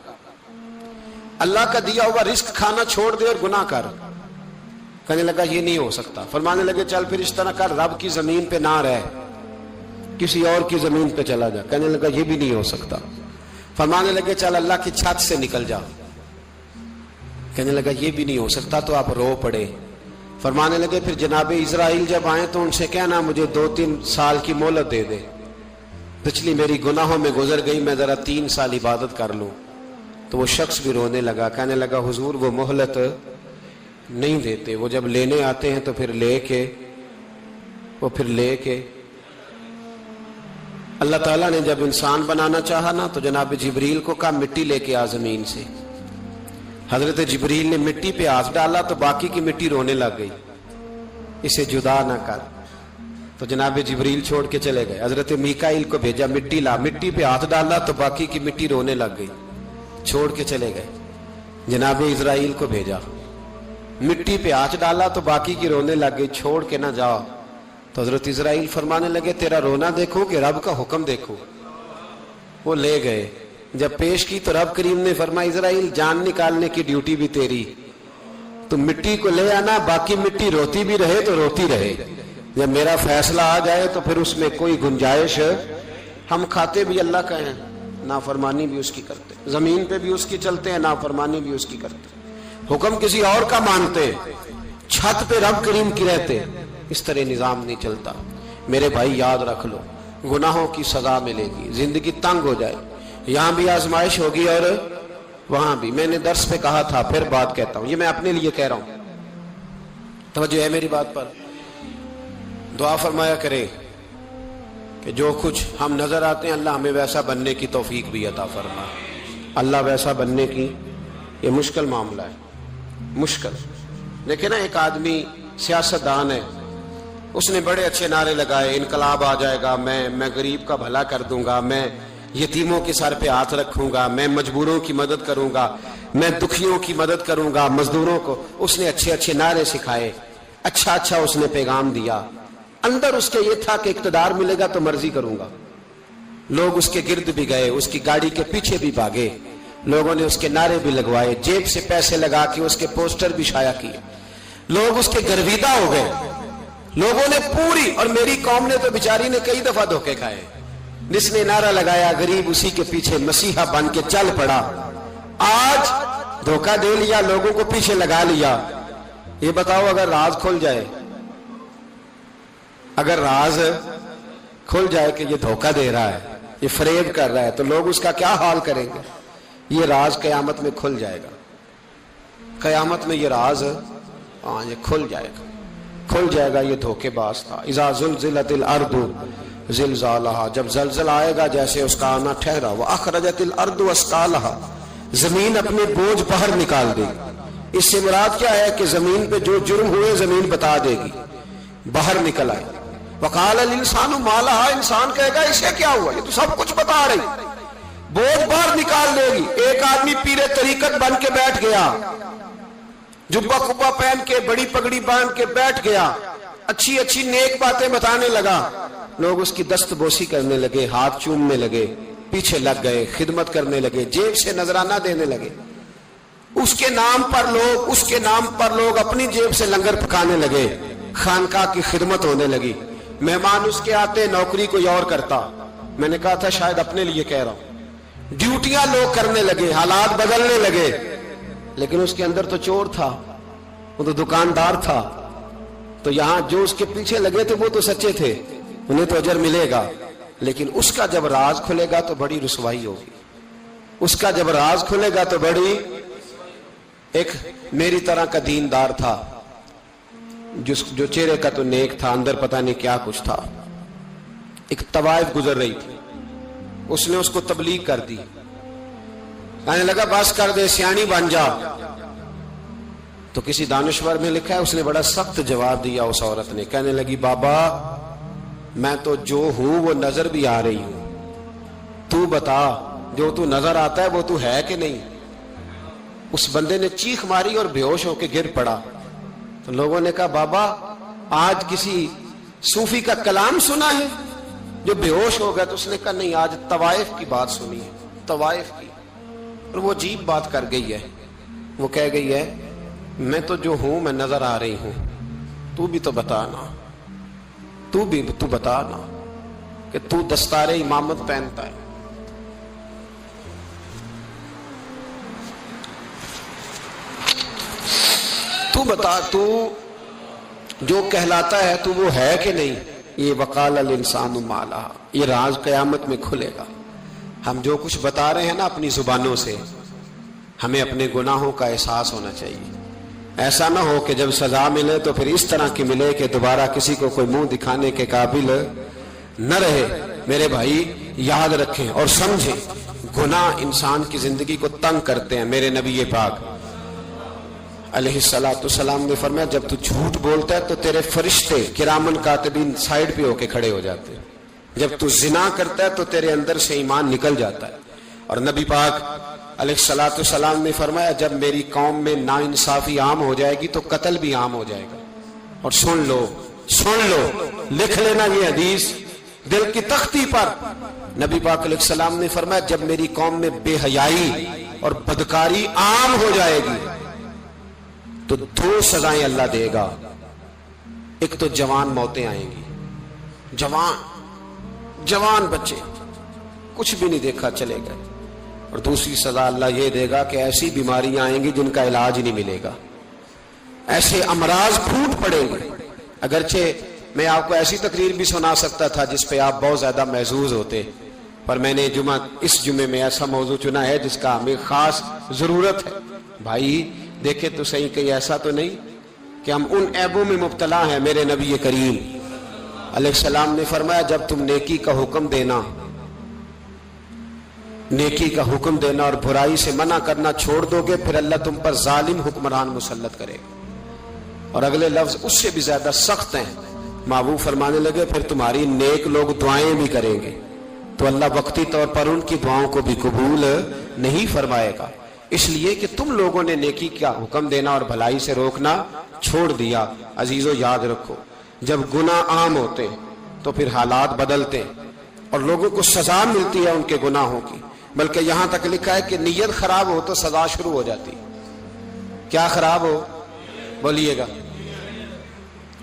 اللہ کا دیا ہوا رزق کھانا چھوڑ دے اور گناہ کر۔ کہنے لگا یہ نہیں ہو سکتا، فرمانے لگے چل پھر اس طرح کر، رب کی زمین پہ نہ رہ، کسی اور کی زمین پہ چلا جا۔ کہنے لگا یہ بھی نہیں ہو سکتا، فرمانے لگے چل اللہ کی چھت سے نکل جا۔ کہنے لگا یہ بھی نہیں ہو سکتا، تو آپ رو پڑے۔ فرمانے لگے پھر جناب اسرائیل جب آئیں تو ان سے کہنا مجھے 2-3 سال کی مہلت دے دے، پچھلی میری گناہوں میں گزر گئی، میں ذرا 3 سال عبادت کر لوں۔ تو وہ شخص بھی رونے لگا، کہنے لگا حضور وہ مہلت نہیں دیتے، وہ جب لینے آتے ہیں تو پھر لے کے اللہ تعالیٰ نے جب انسان بنانا چاہا نا تو جناب جبریل کو کہا مٹی لے کے آ زمین سے. حضرت جبریل نے مٹی پہ ہاتھ ڈالا تو باقی کی مٹی رونے لگ گئی, اسے جدا نہ کر. تو جناب جبریل چھوڑ کے چلے گئے. حضرت میکائیل کو بھیجا, مٹی لا. مٹی پہ ہاتھ ڈالا تو باقی کی مٹی رونے لگ گئی, چھوڑ کے چلے گئے. جناب اسرائیل کو بھیجا, مٹی پہ ہاتھ ڈالا تو باقی کی رونے لگ گئی, چھوڑ کے نہ جاؤ. تو حضرت اسرائیل فرمانے لگے تیرا رونا دیکھو کہ رب کا حکم دیکھو. وہ لے گئے. جب پیش کی تو رب کریم نے فرمایا اسرائیل جان نکالنے کی ڈیوٹی بھی تیری, تو مٹی کو لے آنا, باقی مٹی روتی بھی رہے تو روتی رہے. جب میرا فیصلہ آ جائے تو پھر اس میں کوئی گنجائش, ہم کھاتے بھی اللہ کا ہیں, نافرمانی بھی اس کی کرتے, زمین پہ بھی اس کی چلتے ہیں, نافرمانی بھی اس کی کرتے, حکم کسی اور کا مانتے, چھت پہ رب کریم کی رہتے. اس طرح نظام نہیں چلتا. میرے بھائی یاد رکھ لو, گناہوں کی سزا ملے گی, زندگی تنگ ہو جائے, یہاں بھی آزمائش ہوگی اور وہاں بھی. میں نے درس پہ کہا تھا, پھر بات کہتا ہوں, یہ میں اپنے لیے کہہ رہا ہوں, توجہ ہے میری بات پر. دعا فرمایا کرے کہ جو کچھ ہم نظر آتے ہیں اللہ ہمیں ویسا بننے کی توفیق بھی عطا فرما. اللہ ویسا بننے کی یہ مشکل معاملہ ہے, مشکل. دیکھیں نا ایک آدمی سیاستدان ہے, اس نے بڑے اچھے نعرے لگائے, انقلاب آ جائے گا, میں غریب کا بھلا کر دوں گا, میں یتیموں کے سر پہ ہاتھ رکھوں گا, میں مجبوروں کی مدد کروں گا, میں دکھیوں کی مدد کروں گا, مزدوروں کو. اس نے اچھے اچھے نعرے سکھائے, اچھا اس نے پیغام دیا. اندر اس کے یہ تھا کہ اقتدار ملے گا تو مرضی کروں گا. لوگ اس کے گرد بھی گئے, اس کی گاڑی کے پیچھے بھی بھاگے, لوگوں نے اس کے نعرے بھی لگوائے, جیب سے پیسے لگا کے اس کے پوسٹر بھی شائع کیے. لوگ اس کے گرویدہ ہو گئے, لوگوں نے پوری, اور میری قوم نے تو بیچاری نے کئی دفعہ دھوکے کھائے. جس نے نعرہ لگایا غریب اسی کے پیچھے مسیحا بن کے چل پڑا. آج دھوکہ دے لیا, لوگوں کو پیچھے لگا لیا. یہ بتاؤ اگر راز کھل جائے, اگر راز کھل جائے کہ یہ دھوکہ دے رہا ہے, یہ فریب کر رہا ہے, تو لوگ اس کا کیا حال کریں گے؟ یہ راز قیامت میں کھل جائے گا. قیامت میں یہ راز یہ کھل جائے گا, کھل جائے گا. یہ دھوکے باز تھا. اذا زلزلت الارض زلزالہا, جب زلزلہ آئے گا جیسے اس کا آنا ٹھہرا. واخرجت الارض اثقالہا, زمین اپنے بوجھ باہر نکال دے گی. اس سے مراد کیا ہے کہ زمین پہ جو جرم ہوئے زمین بتا دے گی, باہر نکل آئے. وقال الانسان ما لہا, انسان کہے گا اسے کیا ہوا, یہ تو سب کچھ بتا رہی. بوجھ باہر نکال دے گی. ایک آدمی پیر طریقت بن کے بیٹھ گیا, جبہ کبا پہن کے, بڑی پگڑی باندھ کے بیٹھ گیا, اچھی اچھی نیک باتیں بتانے لگا. لوگ اس کی دست بوسی کرنے لگے, ہاتھ چومنے لگے, پیچھے لگ گئے, خدمت کرنے لگے, جیب سے نذرانہ دینے لگے. اس کے نام پر لوگ اپنی جیب سے لنگر پکانے لگے, خانقاہ کی خدمت ہونے لگی. مہمان اس کے آتے, نوکری کوئی اور کرتا. میں نے کہا تھا شاید اپنے لیے کہہ رہا ہوں. ڈیوٹیاں لوگ کرنے لگے, حالات بدلنے لگے. لیکن اس کے اندر تو چور تھا, وہ تو دکاندار تھا. تو یہاں جو اس کے پیچھے لگے تھے وہ تو سچے تھے, انہیں تو اجر ملے گا. لیکن اس کا جب راز کھلے گا تو بڑی رسوائی ہوگی. اس کا جب راز کھلے گا تو بڑی. ایک میری طرح کا دیندار تھا, جو چہرے کا تو نیک تھا, اندر پتہ نہیں کیا کچھ تھا. ایک طوائف گزر رہی تھی, اس نے اس کو تبلیغ کر دی. کہنے لگا بس کر دے, سیانی بن جا. تو کسی دانشور میں لکھا ہے اس نے بڑا سخت جواب دیا. اس عورت نے کہنے لگی بابا میں تو جو ہوں وہ نظر بھی آ رہی ہوں, تو بتا جو تو نظر آتا ہے وہ تو ہے کہ نہیں. اس بندے نے چیخ ماری اور بے ہوش ہو کے گر پڑا. تو لوگوں نے کہا بابا آج کسی صوفی کا کلام سنا ہے جو بے ہوش ہو گیا. تو اس نے کہا نہیں, آج طوائف کی بات سنی ہے, طوائف کی. اور وہ عجیب بات کر گئی ہے, وہ کہہ گئی ہے میں تو جو ہوں میں نظر آ رہی ہوں, تو بھی تو بتانا, تو بتانا کہ تو دستار امامت پہنتا ہے. تو بتا, تو جو کہلاتا ہے تو وہ ہے کہ نہیں. یہ وقال الانسان ما لہا, یہ راز قیامت میں کھلے گا. ہم جو کچھ بتا رہے ہیں نا اپنی زبانوں سے, ہمیں اپنے گناہوں کا احساس ہونا چاہیے. ایسا نہ ہو کہ جب سزا ملے تو پھر اس طرح کی ملے کہ دوبارہ کسی کو کوئی منہ دکھانے کے قابل نہ رہے. میرے بھائی یاد رکھیں اور سمجھیں، گناہ انسان کی زندگی کو تنگ کرتے ہیں۔ میرے نبی پاک علیہ السلام نے فرمایا جب تو جھوٹ بولتا ہے تو تیرے فرشتے کرامن کاتبین سائیڈ پہ ہو کے کھڑے ہو جاتے ہیں، جب تو زنا کرتا ہے تو تیرے اندر سے ایمان نکل جاتا ہے۔ اور نبی پاک علیہ السلام نے فرمایا جب میری قوم میں ناانصافی عام ہو جائے گی تو قتل بھی عام ہو جائے گا۔ اور سن لو لکھ لینا یہ حدیث دل کی تختی پر، نبی پاک علیہ السلام نے فرمایا جب میری قوم میں بے حیائی اور بدکاری عام ہو جائے گی تو 2 سزائیں اللہ دے گا۔ ایک تو جوان موتیں آئیں گی، جوان بچے کچھ بھی نہیں دیکھا چلے گئے، اور دوسری سزا اللہ یہ دے گا کہ ایسی بیماریاں آئیں گی جن کا علاج نہیں ملے گا، ایسے امراض پھوٹ پڑیں گے۔ اگرچہ میں آپ کو ایسی تقریر بھی سنا سکتا تھا جس پہ آپ بہت زیادہ محظوظ ہوتے، پر میں نے اس جمعے میں ایسا موضوع چنا ہے جس کا ہمیں خاص ضرورت ہے۔ بھائی دیکھیں تو صحیح، کہیں ایسا تو نہیں کہ ہم ان عیبوں میں مبتلا ہیں۔ میرے نبی کریم علیہ السلام نے فرمایا جب تم نیکی کا حکم دینا اور برائی سے منع کرنا چھوڑ دو گے پھر اللہ تم پر ظالم حکمران مسلط کرے گا۔ اور اگلے لفظ اس سے بھی زیادہ سخت ہیں، محبوب فرمانے لگے پھر تمہاری نیک لوگ دعائیں بھی کریں گے تو اللہ وقتی طور پر ان کی دعاؤں کو بھی قبول نہیں فرمائے گا، اس لیے کہ تم لوگوں نے نیکی کا حکم دینا اور بھلائی سے روکنا چھوڑ دیا۔ عزیزو یاد رکھو جب گناہ عام ہوتے تو پھر حالات بدلتے اور لوگوں کو سزا ملتی ہے ان کے گناہوں کی، بلکہ یہاں تک لکھا ہے کہ نیت خراب ہو تو سزا شروع ہو جاتی۔ کیا خراب ہو؟ بولیے گا۔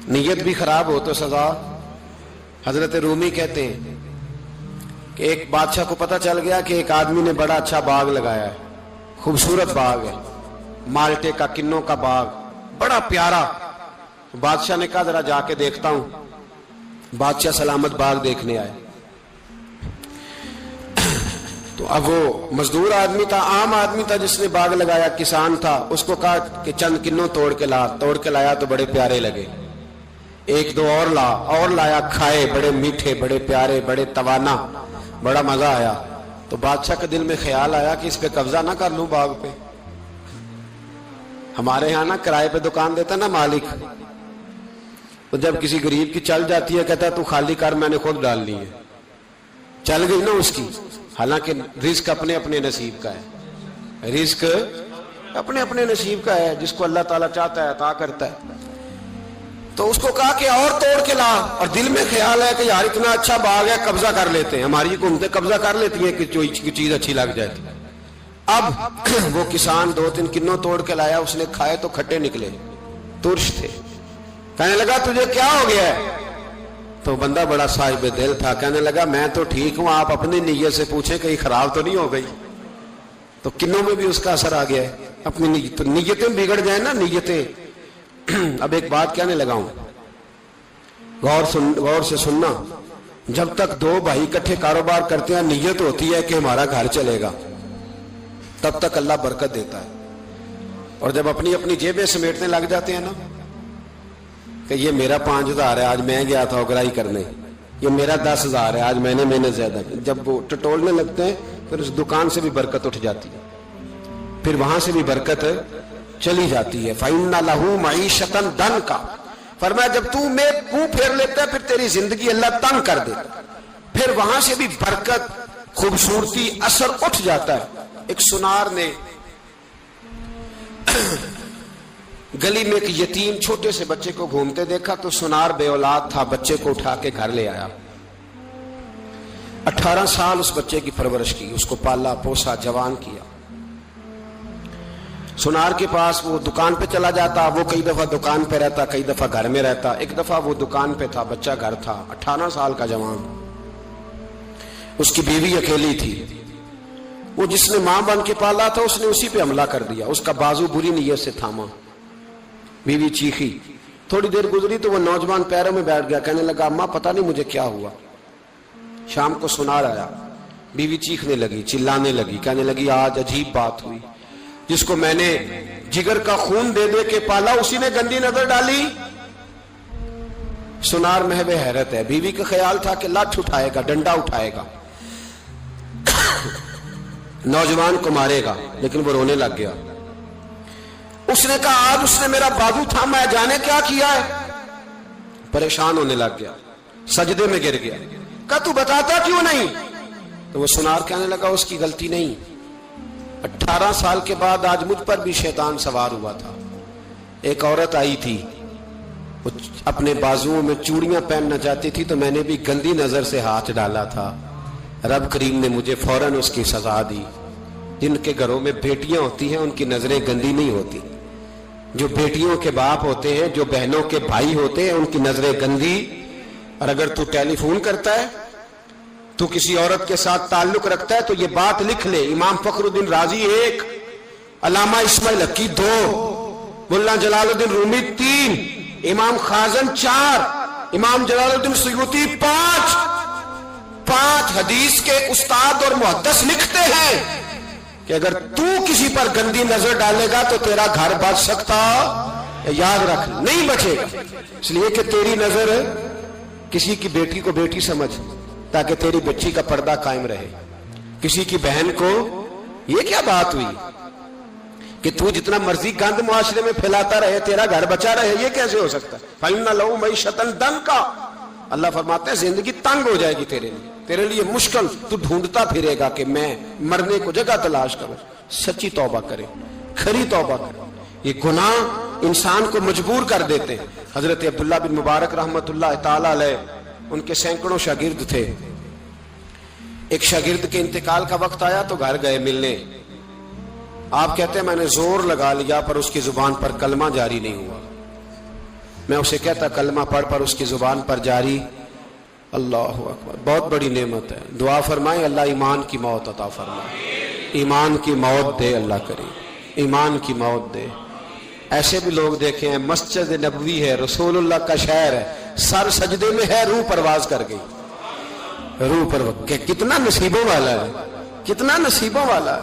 نیت بھی خراب ہو تو سزا۔ حضرت رومی کہتے ہیں کہ ایک بادشاہ کو پتہ چل گیا کہ ایک آدمی نے بڑا اچھا باغ لگایا ہے، خوبصورت باغ ہے، مالٹے کا کنوں کا باغ بڑا پیارا۔ بادشاہ نے کہا ذرا جا کے دیکھتا ہوں۔ بادشاہ سلامت باغ دیکھنے آئے تو اب وہ مزدور آدمی تھا، عام آدمی تھا جس نے باغ لگایا، کسان تھا، اس کو کہا کہ چند کنوں توڑ کے لایا تو بڑے پیارے لگے، ایک دو اور لایا، کھائے، بڑے میٹھے، بڑے پیارے، بڑے توانا، بڑا مزہ آیا۔ تو بادشاہ کے دل میں خیال آیا کہ اس پہ قبضہ نہ کر لوں باغ پہ۔ ہمارے ہاں نا کرائے پہ دکان دیتا نا مالک، تو جب کسی غریب کی چل جاتی ہے کہتا ہے تو خالی کر، میں نے خود ڈال لی ہے، چل گئی نا اس کی۔ حالانکہ رزق اپنے اپنے نصیب کا ہے، رزق اپنے اپنے نصیب کا ہے، جس کو اللہ تعالیٰ چاہتا ہے عطا کرتا ہے۔ تو اس کو کہا کہ اور توڑ کے لا، اور دل میں خیال ہے کہ یار اتنا اچھا باغ ہے قبضہ کر لیتے ہیں، ہماری حکومتیں قبضہ کر لیتی ہیں کہ جو چیز اچھی لگ جائے۔ اب وہ کسان 2-3 کنوں توڑ کے لایا، اس نے کھائے تو کھٹے نکلے، ترش تھے۔ کہنے لگا تجھے کیا ہو گیا ہے؟ تو بندہ بڑا صاحب دل تھا، کہنے لگا میں تو ٹھیک ہوں، آپ اپنی نیت سے پوچھیں کہیں خراب تو نہیں ہو گئی۔ تو کنوں میں بھی اس کا اثر آ گیا ہے، اپنی نیتیں بگڑ جائیں نا، نیتیں۔ اب ایک بات کہنے لگا ہوں، غور سے سننا، جب تک 2 بھائی اکٹھے کاروبار کرتے ہیں نیت ہوتی ہے کہ ہمارا گھر چلے گا، تب تک اللہ برکت دیتا ہے۔ اور جب اپنی اپنی جیبیں سمیٹنے لگ جاتے ہیں نا کہ یہ میرا 5000 ہے، آج میں گیا تھا اگرائی کرنے، یہ میرا 10,000 ہے، آج میں نے محنت زیادہ کی، جب وہ ٹٹولنے لگتے ہیں پھر اس دکان سے بھی برکت اٹھ جاتی ہے، پھر وہاں سے بھی برکت چلی جاتی ہے۔ فَإِنَّ لَهُ مَعِيشَةً ضَنْكَ، فرمایا جب تو میں منہ پھیر لیتا ہے پھر تیری زندگی اللہ تنگ کر دیتا، پھر وہاں سے بھی برکت، خوبصورتی، اثر اٹھ جاتا ہے۔ ایک سنار نے گلی میں ایک یتیم چھوٹے سے بچے کو گھومتے دیکھا تو سنار بے اولاد تھا، بچے کو اٹھا کے گھر لے آیا، 18 سال اس بچے کی پرورش کی، اس کو پالا پوسا، جوان کیا۔ سنار کے پاس وہ دکان پہ چلا جاتا، وہ کئی دفعہ دکان پہ رہتا، کئی دفعہ گھر میں رہتا۔ ایک دفعہ وہ دکان پہ تھا، بچہ گھر تھا، 18 سال کا جوان، اس کی بیوی اکیلی تھی۔ وہ جس نے ماں بن کے پالا تھا اس نے اسی پہ حملہ کر دیا، اس کا بازو بری نیت سے تھاما، بیوی چیخی۔ تھوڑی دیر گزری تو وہ نوجوان پیروں میں بیٹھ گیا، کہنے لگا اماں پتہ نہیں مجھے کیا ہوا۔ شام کو سنار آیا، بیوی چیخنے لگی، چلانے لگی، کہنے لگی آج عجیب بات ہوئی، جس کو میں نے جگر کا خون دے دے کے پالا اسی نے گندی نظر ڈالی۔ سنار محو حیرت ہے. بیوی کا خیال تھا کہ لاٹھ اٹھائے گا, ڈنڈا اٹھائے گا, نوجوان کو مارے گا, لیکن وہ رونے لگ گیا. اس نے کہا آج اس نے میرا بازو تھاما ہے, جانے کیا کیا ہے. پریشان ہونے لگ گیا, سجدے میں گر گیا. کہا تو بتاتا کیوں نہیں؟ تو وہ سنار کہنے لگا اس کی غلطی نہیں. 18 سال کے بعد آج مجھ پر بھی شیطان سوار ہوا تھا. ایک عورت آئی تھی, وہ اپنے بازوؤں میں چوڑیاں پہننا چاہتی تھی, تو میں نے بھی گندی نظر سے ہاتھ ڈالا تھا. رب کریم نے مجھے فوراً اس کی سزا دی. جن کے گھروں میں بیٹیاں ہوتی ہیں ان کی نظریں گندی نہیں ہوتی. جو بیٹیوں کے باپ ہوتے ہیں, جو بہنوں کے بھائی ہوتے ہیں, ان کی نظریں گندی. اور اگر تو ٹیلی فون کرتا ہے, تو کسی عورت کے ساتھ تعلق رکھتا ہے, تو یہ بات لکھ لے. امام فخر الدین رازی 1, علامہ اسماعیل حقی 2, ملا جلال الدین رومی 3, امام خازن 4, امام جلال الدین سیوطی 5 حدیث کے استاد اور محدث لکھتے ہیں کہ اگر تو کسی پر گندی نظر ڈالے گا تو تیرا گھر بچ سکتا, یاد رکھ, نہیں بچے گا. اس لیے کہ تیری نظر کسی کی بیٹی کو بیٹی سمجھ, تاکہ تیری بچی کا پردہ قائم رہے. کسی کی بہن کو, یہ کیا بات ہوئی کہ تو جتنا مرضی گند معاشرے میں پھیلاتا رہے تیرا گھر بچا رہے, یہ کیسے ہو سکتا ہے؟ فَإِنَّ لَهُ مَعِيشَةً ضَنْكَ. اللہ فرماتے ہیں زندگی تنگ ہو جائے گی تیرے لیے مشکل. تو ڈھونڈتا پھرے گا کہ میں مرنے کو جگہ تلاش کروں. سچی توبہ کرے, کھری توبہ کرے. یہ گناہ انسان کو مجبور کر دیتے ہیں. حضرت عبداللہ بن مبارک رحمت اللہ تعالی علیہ, ان کے سینکڑوں شاگرد تھے. ایک شاگرد کے انتقال کا وقت آیا تو گھر گئے ملنے. آپ کہتے ہیں میں نے زور لگا لیا پر اس کی زبان پر کلمہ جاری نہیں ہوا. میں اسے کہتا کلمہ پڑھ پر اس کی زبان پر جاری. اللہ اکبر, بہت بڑی نعمت ہے. دعا فرمائیں اللہ ایمان کی موت عطا فرمائے, ایمان کی موت دے اللہ کریم, ایمان کی موت دے. ایسے بھی لوگ دیکھے ہیں, مسجد نبوی ہے, رسول اللہ کا شہر ہے, سر سجدے میں ہے, روح پرواز کر گئی. روح پرواز, کتنا نصیبوں والا ہے, کتنا نصیبوں والا ہے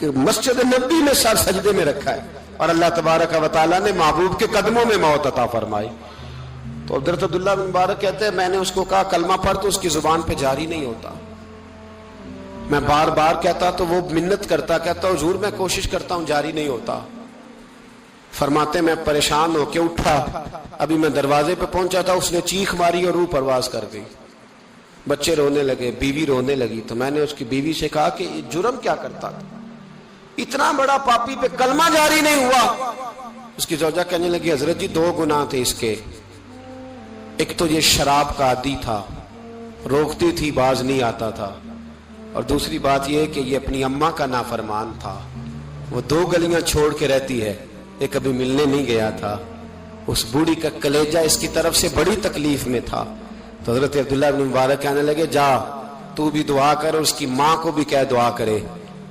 کہ مسجد نبوی میں سر سجدے میں رکھا ہے, اور اللہ تبارک و تعالیٰ نے محبوب کے قدموں میں موت عطا فرمائی. تو حضرت عبداللہ بن مبارک کہتے ہیں میں نے اس کو کہا کلمہ پڑھ, تو اس کی زبان پہ جاری نہیں ہوتا. میں بار بار کہتا تو وہ منت کرتا, کہتا حضور میں کوشش کرتا ہوں جاری نہیں ہوتا. فرماتے میں پریشان ہو کے اٹھا, ابھی میں دروازے پہ پہنچا تھا, اس نے چیخ ماری اور روح پرواز کر گئی. بچے رونے لگے, بیوی رونے لگی. تو میں نے اس کی بیوی سے کہا کہ یہ جرم کیا کرتا تھا, اتنا بڑا پاپی پہ کلمہ جاری نہیں ہوا. اس کی زوجہ کہنے لگی حضرت جی 2 گناہ تھے اس کے. ایک تو یہ شراب کا عادی تھا, روکتی تھی باز نہیں آتا تھا, اور دوسری بات یہ کہ یہ اپنی اماں کا نافرمان تھا. وہ 2 گلیاں چھوڑ کے رہتی ہے, یہ کبھی ملنے نہیں گیا تھا. اس بوڑھی کا کلیجہ اس کی طرف سے بڑی تکلیف میں تھا. تو حضرت عبداللہ بن مبارک کہنے لگے جا تو بھی دعا کر, اور اس کی ماں کو بھی کہہ دعا کرے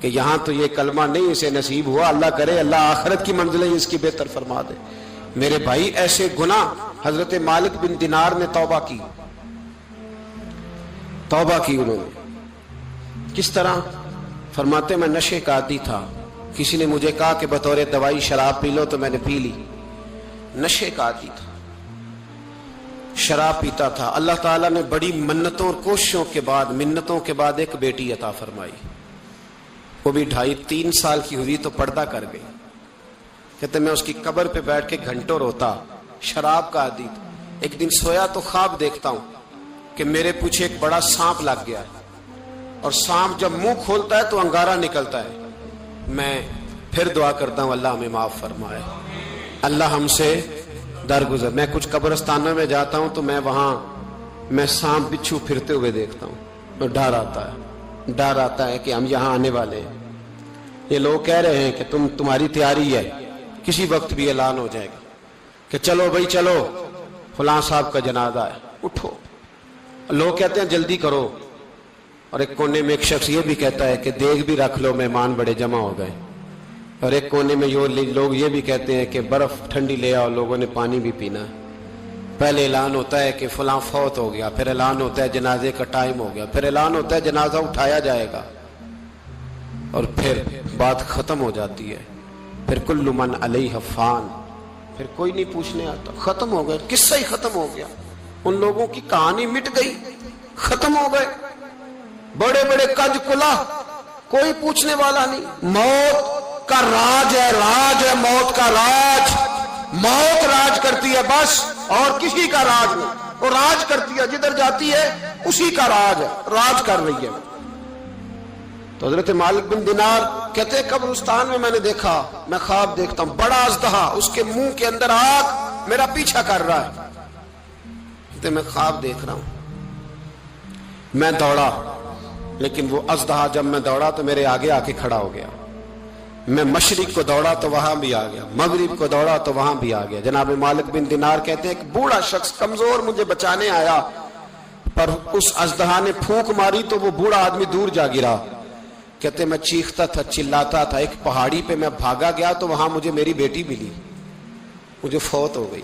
کہ یہاں تو یہ کلمہ نہیں اسے نصیب ہوا, اللہ کرے اللہ آخرت کی منزلیں اس کی بہتر فرما دے. میرے بھائی ایسے گناہ, حضرت مالک بن دینار نے توبہ کی انہوں نے. کس طرح؟ فرماتے میں نشے کا عادی تھا, کسی نے مجھے کہا کہ بطور دوائی شراب پی لو تو میں نے پی لی. نشے کا عادی تھا, شراب پیتا تھا. اللہ تعالیٰ نے بڑی منتوں اور کوششوں کے بعد, منتوں کے بعد ایک بیٹی عطا فرمائی. وہ بھی 2.5-3 سال کی ہوئی تو پردہ کر گئی. کہتے میں اس کی قبر پہ بیٹھ کے گھنٹوں روتا. شراب کا عادی تھا. ایک دن سویا تو خواب دیکھتا ہوں کہ میرے پیچھے ایک بڑا سانپ لگ گیا ہے, اور سانپ جب منہ کھولتا ہے تو انگارہ نکلتا ہے. میں پھر دعا کرتا ہوں اللہ ہمیں معاف فرمائے, اللہ ہم سے درگزر. میں کچھ قبرستانوں میں جاتا ہوں تو میں وہاں میں سانپ بچھو پھرتے ہوئے دیکھتا ہوں, اور ڈر آتا ہے کہ ہم یہاں آنے والے ہیں. یہ لوگ کہہ رہے ہیں کہ تمہاری تیاری ہے, کسی وقت بھی اعلان ہو جائے گا کہ چلو بھائی چلو فلاں صاحب کا جنازہ ہے, اٹھو. لوگ کہتے ہیں جلدی کرو, اور ایک کونے میں ایک شخص یہ بھی کہتا ہے کہ دیگ بھی رکھ لو مہمان بڑے جمع ہو گئے. اور ایک کونے میں لوگ یہ بھی کہتے ہیں کہ برف ٹھنڈی لے آؤ, لوگوں نے پانی بھی پینا ہے. پہلے اعلان ہوتا ہے کہ فلاں فوت ہو گیا, پھر اعلان ہوتا ہے جنازے کا ٹائم ہو گیا, پھر اعلان ہوتا ہے جنازہ اٹھایا جائے گا, اور پھر بات ختم ہو جاتی ہے. پھر کل من علیہ فان, پھر کوئی نہیں پوچھنے آتا, ختم ہو گیا, قصہ ہی ختم ہو گیا. ان لوگوں کی کہانی مٹ گئی, ختم ہو گئے. بڑے بڑے کنج کلا, کوئی پوچھنے والا نہیں. موت کا راج ہے, راج ہے موت کا راج. موت راج کرتی ہے بس, اور کسی کا راج نہیں. وہ راج کرتی ہے, جدھر جاتی ہے اسی کا راج ہے, راج کر رہی ہے. تو حضرت مالک بن دینار کہتے ہیں قبرستان میں نے دیکھا, میں خواب دیکھتا ہوں, بڑا اژدہا, اس کے منہ کے اندر آگ میرا پیچھا کر رہا ہے. کہتے میں خواب دیکھ رہا ہوں. میں دوڑا, لیکن وہ اژدہا جب میں دوڑا تو میرے آگے آ کے کھڑا ہو گیا. میں مشرق کو دوڑا تو وہاں بھی آ گیا, مغرب کو دوڑا تو وہاں بھی آ گیا. جناب مالک بن دینار کہتے ہیں ایک بوڑھا شخص کمزور مجھے بچانے آیا, پر اس اژدہا نے پھونک ماری تو وہ بوڑھا آدمی دور جا گرا. کہتے میں چیختا تھا, چلاتا تھا. ایک پہاڑی پہ میں بھاگا گیا تو وہاں مجھے میری بیٹی ملی, مجھے فوت ہو گئی.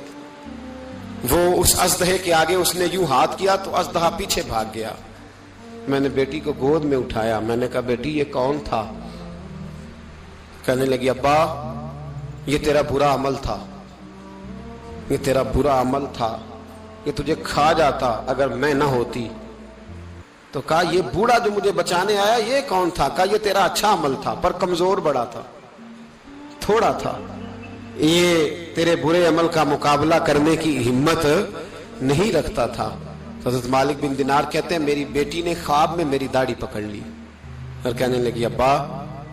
وہ اس اژدہے کے آگے اس نے یوں ہاتھ کیا تو اژدہا پیچھے بھاگ گیا. میں نے بیٹی کو گود میں اٹھایا, میں نے کہا بیٹی یہ کون تھا؟ کہنے لگی ابا یہ تیرا برا عمل تھا, یہ تیرا برا عمل تھا, یہ تجھے کھا جاتا اگر میں نہ ہوتی. تو کہا یہ بوڑھا جو مجھے بچانے آیا یہ کون تھا؟ کہا یہ تیرا اچھا عمل تھا, پر کمزور بڑا تھا, تھوڑا تھا, یہ تیرے برے عمل کا مقابلہ کرنے کی ہمت نہیں رکھتا تھا. حضرت مالک بن دینار کہتے ہیں میری بیٹی نے خواب میں میری داڑھی پکڑ لی اور کہنے لگی ابا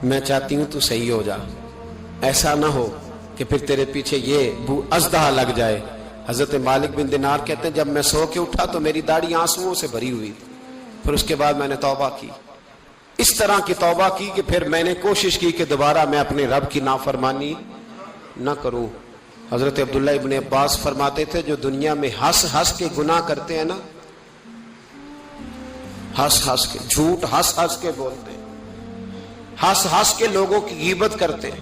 میں چاہتی ہوں تو صحیح ہو جا, ایسا نہ ہو کہ پھر تیرے پیچھے یہ اژدہا لگ جائے. حضرت مالک بن دینار کہتے ہیں جب میں سو کے اٹھا تو میری داڑھی آنسوؤں سے بھری ہوئی تھی. پھر اس کے بعد میں نے توبہ کی, اس طرح کی توبہ کی کہ پھر میں نے کوشش کی کہ دوبارہ میں اپنے رب کی نافرمانی نہ کروں. حضرت عبداللہ ابن عباس فرماتے تھے جو دنیا میں ہنس ہنس کے گناہ کرتے ہیں نا, ہنس ہنس کے, جھوٹ ہنس ہنس کے بولتے ہیں, ہنس ہنس کے لوگوں کی غیبت کرتے ہیں,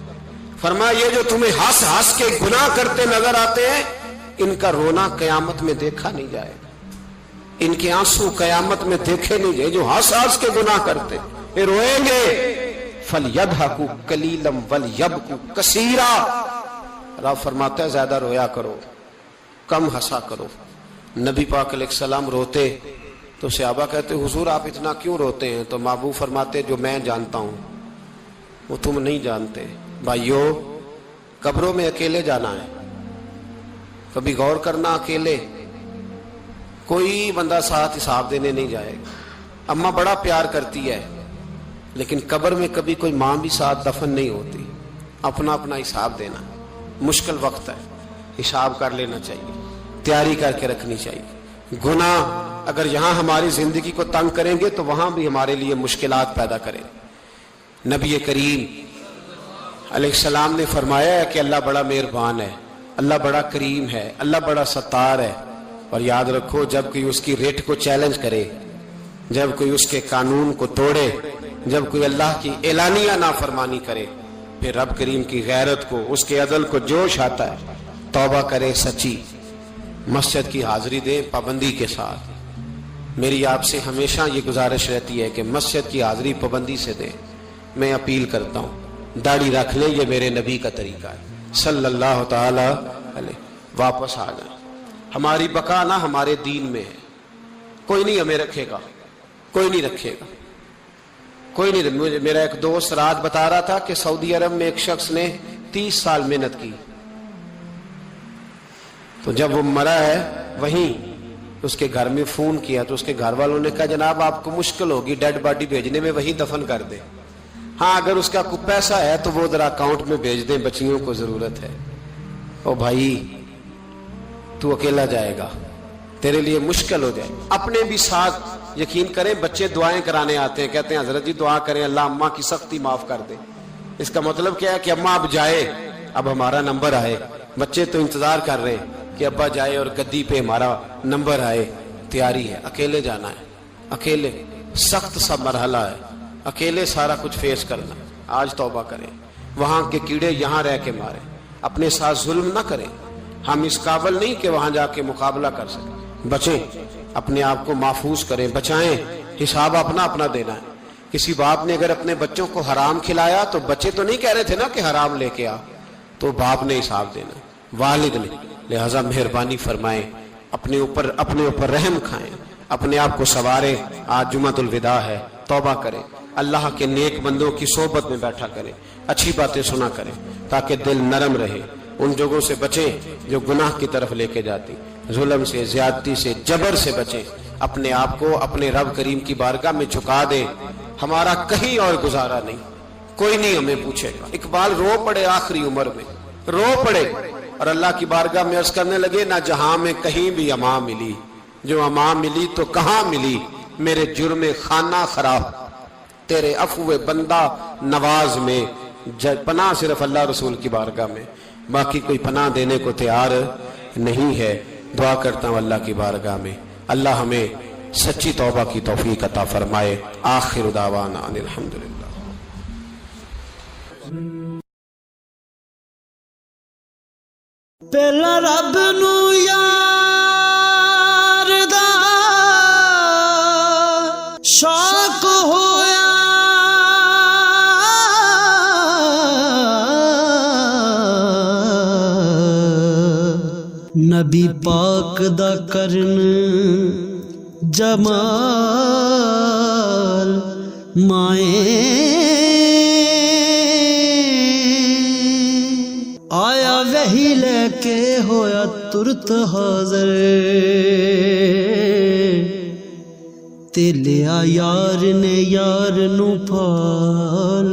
فرمایا یہ جو تمہیں ہنس ہنس کے گناہ کرتے نظر آتے ہیں ان کا رونا قیامت میں دیکھا نہیں جائے گا, ان کے آنسو قیامت میں دیکھے نہیں جائے. جو ہنس ہنس کے گناہ کرتے یہ روئیں گے. فَلْيَضْحَكُوا قَلِيلًا وَلْيَبْكُوا كَثِيرًا. رب فرماتا ہے زیادہ رویا کرو, کم ہنسا کرو. نبی پاک علیہ السلام روتے تو صحابہ کہتے حضور آپ اتنا کیوں روتے ہیں؟ تو محبوب فرماتے جو میں جانتا ہوں وہ تم نہیں جانتے. بھائیو قبروں میں اکیلے جانا ہے, کبھی غور کرنا, اکیلے, کوئی بندہ ساتھ حساب دینے نہیں جائے گا. اماں بڑا پیار کرتی ہے لیکن قبر میں کبھی کوئی ماں بھی ساتھ دفن نہیں ہوتی. اپنا اپنا حساب دینا, مشکل وقت ہے, حساب کر لینا چاہیے, تیاری کر کے رکھنی چاہیے. گناہ اگر یہاں ہماری زندگی کو تنگ کریں گے تو وہاں بھی ہمارے لیے مشکلات پیدا کریں. نبی کریم علیہ السلام نے فرمایا ہے کہ اللہ بڑا مہربان ہے, اللہ بڑا کریم ہے, اللہ بڑا ستار ہے. اور یاد رکھو جب کوئی اس کی ریٹ کو چیلنج کرے, جب کوئی اس کے قانون کو توڑے, جب کوئی اللہ کی اعلانیہ نافرمانی کرے, پھر رب کریم کی غیرت کو, اس کے عدل کو جوش آتا ہے. توبہ کرے سچی, مسجد کی حاضری دیں پابندی کے ساتھ. میری آپ سے ہمیشہ یہ گزارش رہتی ہے کہ مسجد کی حاضری پابندی سے دیں. میں اپیل کرتا ہوں داڑھی رکھ لیں, یہ میرے نبی کا طریقہ ہے صلی اللہ تعالی علیہ. واپس آ جائیں. ہماری بقا نہ ہمارے دین میں ہے. کوئی نہیں ہمیں رکھے گا, کوئی نہیں رکھے گا, کوئی نہیں. میرا ایک دوست رات بتا رہا تھا کہ سعودی عرب میں ایک شخص نے 30 سال محنت کی, تو جب وہ مرا ہے وہیں اس کے گھر میں فون کیا تو اس کے گھر والوں نے کہا جناب آپ کو مشکل ہوگی ڈیڈ باڈی بھیجنے میں, وہیں دفن کر دیں. ہاں اگر اس کا کوئی پیسہ ہے تو وہ ذرا اکاؤنٹ میں بھیج دیں, بچیوں کو ضرورت ہے. او بھائی تو اکیلا جائے گا, تیرے لیے مشکل ہو جائے. اپنے بھی ساتھ یقین کریں, بچے دعائیں کرانے آتے ہیں, کہتے ہیں حضرت جی دعا کریں اللہ اماں کی سختی معاف کر دے. اس کا مطلب کیا ہے کہ اماں اب جائے, اب ہمارا نمبر آئے. بچے تو انتظار کر رہے ہیں کہ ابا جائے اور گدی پہ ہمارا نمبر آئے. تیاری ہے, اکیلے جانا ہے, اکیلے سخت سا مرحلہ ہے, اکیلے سارا کچھ فیس کرنا. آج توبہ کریں, وہاں کے کیڑے یہاں رہ کے مارے, اپنے ساتھ ظلم نہ کریں. ہم اس قابل نہیں کہ وہاں جا کے مقابلہ کر سکیں. بچیں, اپنے آپ کو محفوظ کریں, بچائیں. حساب اپنا اپنا دینا ہے. کسی باپ نے اگر اپنے بچوں کو حرام کھلایا تو بچے تو نہیں کہہ رہے تھے نا کہ حرام لے کے آ, تو باپ نے حساب دینا, والد نے. لہذا مہربانی فرمائیں, اپنے اوپر رحم کھائیں، اپنے آپ کو سنواریں. آج جمعۃ الوداع ہے، توبہ کریں، اللہ کے نیک بندوں کی صحبت میں بیٹھا کریں، اچھی باتیں سنا کریں تاکہ دل نرم رہے. ان جگہوں سے بچیں جو گناہ کی طرف لے کے جاتی، ظلم سے، زیادتی سے، جبر سے بچیں. اپنے آپ کو اپنے رب کریم کی بارگاہ میں جھکا دیں. ہمارا کہیں اور گزارا نہیں، کوئی نہیں ہمیں پوچھے گا. اقبال رو پڑے آخری عمر میں، رو پڑے اور اللہ کی بارگاہ میں عرض کرنے لگے نہ جہاں میں کہیں بھی امان ملی، جو امان ملی تو کہاں ملی، میرے جرم خانہ خراب تیرے عفو بندہ نواز میں. پناہ صرف اللہ رسول کی بارگاہ میں، باقی کوئی پناہ دینے کو تیار نہیں ہے. دعا کرتا ہوں اللہ کی بارگاہ میں اللہ ہمیں سچی توبہ کی توفیق عطا فرمائے. آخر دعوانا ان الحمدللہ. پہلا رب نو یار دا شوق ہویا، نبی پاک دا کرن جمال مائیں آیا وہی لے کے ہویا ترت حاضر، تے لیا یار نے یار نو پال